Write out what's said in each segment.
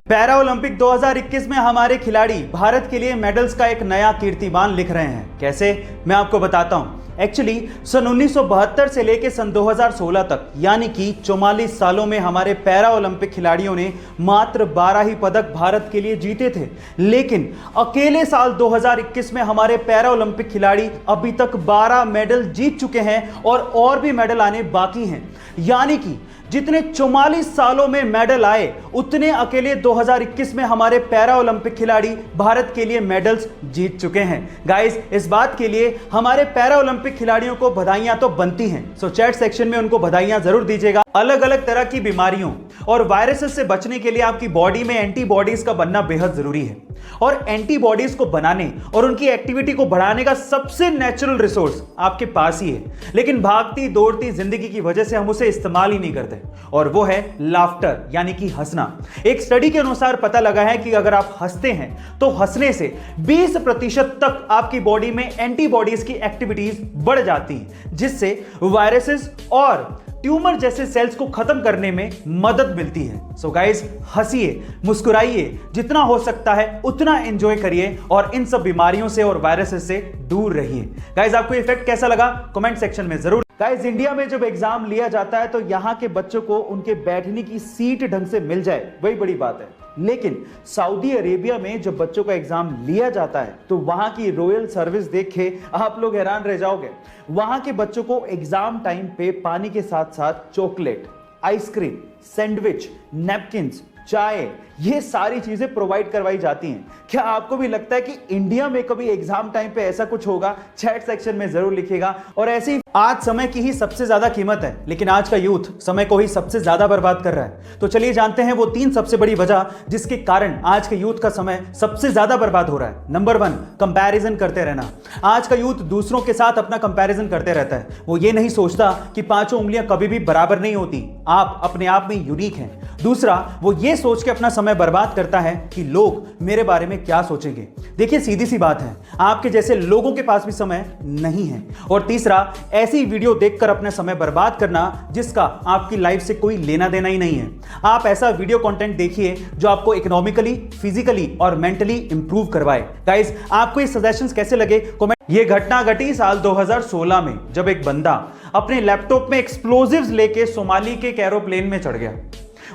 Para Olympic 2021 में हमारे खिलाड़ी भारत के लिए मेडल्स का एक नया कीर्तिमान लिख रहे हैं। कैसे, मैं आपको बताता हूं। एक्चुअली सन 1972 से लेकर सन 2016 तक यानी कि 44 सालों में हमारे पैरा ओलंपिक खिलाड़ियों ने मात्र 12 ही पदक भारत के लिए जीते थे। लेकिन अकेले साल 2021 में हमारे पैरा ओलंपिक खिलाड़ी अभी तक 12 मेडल जीत चुके हैं और भी मेडल आने बाकी हैं। यानी कि जितने 44 सालों में मेडल आए उतने अकेले 2021 में हमारे पैरा ओलंपिक खिलाड़ी भारत के लिए मेडल्स जीत चुके हैं। गाइस, इस बात के लिए हमारे पैरा ओलंपिक खिलाड़ियों को बधाइयां तो बनती हैं, सो चैट सेक्शन में उनको बधाइयां जरूर दीजिएगा। अलग अलग तरह की बीमारियों और वायरसेस से बचने के लिए आपकी बॉडी में एंटीबॉडीज का बनना बेहद जरूरी है और एंटीबॉडीज को बनाने और उनकी एक्टिविटी को बढ़ाने का सबसे नेचुरल रिसोर्स आपके पास ही है। लेकिन भागती दौड़ती जिंदगी की वजह से हम उसे इस्तेमाल ही नहीं करते और वो है लाफ्टर यानी कि हंसना। एक स्टडी के अनुसार पता लगा है कि अगर आप हंसते हैं तो हंसने से 20% तक आपकी बॉडी में एंटीबॉडीज की एक्टिविटीज बढ़ जाती हैं, जिससे वायरसेस और ट्यूमर जैसे सेल्स को खत्म करने में मदद मिलती है। सो गाइस, हंसिए, मुस्कुराइए, जितना हो सकता है उतना एंजॉय करिए और इन सब बीमारियों से और वायरसेस से दूर रहिए। गाइस, आपको इफेक्ट कैसा लगा कमेंट सेक्शन में जरूर। गाइस, इंडिया में जब एग्जाम लिया जाता है तो यहां के बच्चों को उनके बैठने की सीट ढंग से मिल जाए, वही बड़ी बात है। लेकिन सऊदी अरेबिया में जब बच्चों का एग्जाम लिया जाता है तो वहां की रॉयल सर्विस देख के आप लोग हैरान रह जाओगे। वहां के बच्चों को एग्जाम टाइम पे पानी के साथ साथ चॉकलेट, आइसक्रीम, सैंडविच, नैपकिन्स, चाय, ये सारी चीजें प्रोवाइड करवाई जाती हैं। क्या आपको भी लगता है कि इंडिया में कभी एग्जाम टाइम पे ऐसा कुछ होगा? चैट सेक्शन में जरूर लिखिएगा। और ऐसे ही आज समय की ही सबसे ज्यादा कीमत है, लेकिन आज का यूथ समय को ही सबसे ज्यादा बर्बाद कर रहा है। तो चलिए जानते हैं वो 3 सबसे बड़ी वजह जिसके कारण आज के यूथ का समय सबसे ज्यादा बर्बाद हो रहा है। नंबर 1, कंपैरिजन करते रहना। आज का यूथ दूसरों के साथ अपना कंपैरिजन करते रहता है। वो ये नहीं सोचता कि 5 उंगलियां कभी भी बराबर नहीं होती, आप अपने आप में यूनिक हैं। दूसरा, वो ये सोच के अपना समय बर्बाद करता है कि लोग मेरे बारे में क्या सोचेंगे। देखिए, सीधी सी बात है, आपके जैसे लोगों के पास भी समय नहीं है। और तीसरा, ऐसी वीडियो देखकर अपना समय बर्बाद करना जिसका आपकी लाइफ से कोई लेना देना ही नहीं है। आप ऐसा वीडियो कंटेंट देखिए जो आपको इकोनॉमिकली, फिजिकली और मेंटली इंप्रूव करवाए। गाइस, आपको ये सजेशंस कैसे लगे कमेंट। ये घटना घटी साल 2016 में जब एक बंदा अपने लैपटॉप में एक्सप्लोजिव्स लेके सोमाली के एरोप्लेन में चढ़ गया।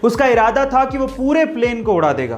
उसका इरादा था कि वो पूरे प्लेन को उड़ा देगा।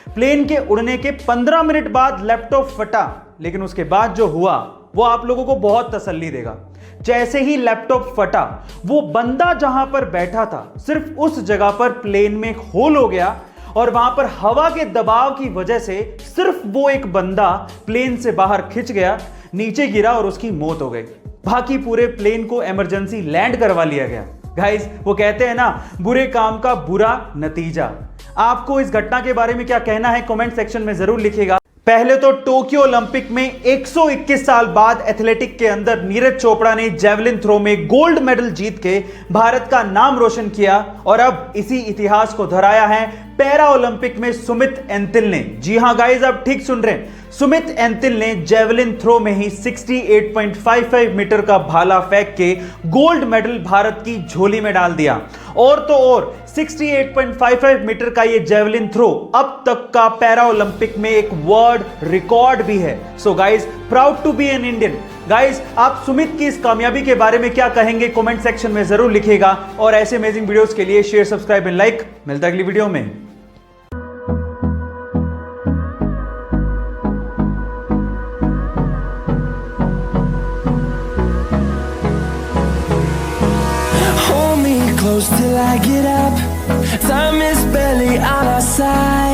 प्लेन के उड़ने के 15 मिनट बाद लैपटॉप फटा, लेकिन उसके बाद जो हुआ वो आप लोगों को बहुत तसल्ली देगा। जैसे ही लैपटॉप फटा, वो बंदा जहां पर बैठा था सिर्फ उस जगह पर प्लेन में एक होल हो गया और वहां पर हवा के दबाव की वजह से सिर्फ वो एक बंदा प्लेन से बाहर खिंच गया, नीचे गिरा और उसकी मौत हो गई। बाकी पूरे प्लेन को इमरजेंसी लैंड करवा लिया गया। गाइस, वो कहते हैं ना, बुरे काम का बुरा नतीजा। आपको इस घटना के बारे में क्या कहना है कमेंट सेक्शन में जरूर लिखिएगा। पहले तो टोक्यो ओलंपिक में 121 साल बाद एथलेटिक के अंदर नीरज चोपड़ा ने जेवलिन थ्रो में गोल्ड मेडल जीत के भारत का नाम रोशन किया और अब इसी इतिहास को दोहराया है पैरा ओलंपिक में सुमित एंतिल ने। जी हां गाइस, आप ठीक सुन रहे हैं, सुमित एंतिल ने जेवलिन थ्रो में ही 68.55 मीटर का भाला फेंक के गोल्ड मेडल भारत की झोली में डाल दिया। और तो और 68.55 मीटर का ये जेवलिन थ्रो अब तक का पैरा ओलंपिक में एक वर्ल्ड रिकॉर्ड भी है। So guys, proud to be an Indian. Guys, आप सुमित की इस कामयाबी के बारे में क्या कहेंगे कमेंट सेक्शन में जरूर लिखिएगा। और ऐसे अमेजिंग वीडियोस के लिए शेयर, सब्सक्राइब एंड लाइक। मिलता है अगली वीडियो में। Hold me close till I get up. Time is barely on our side.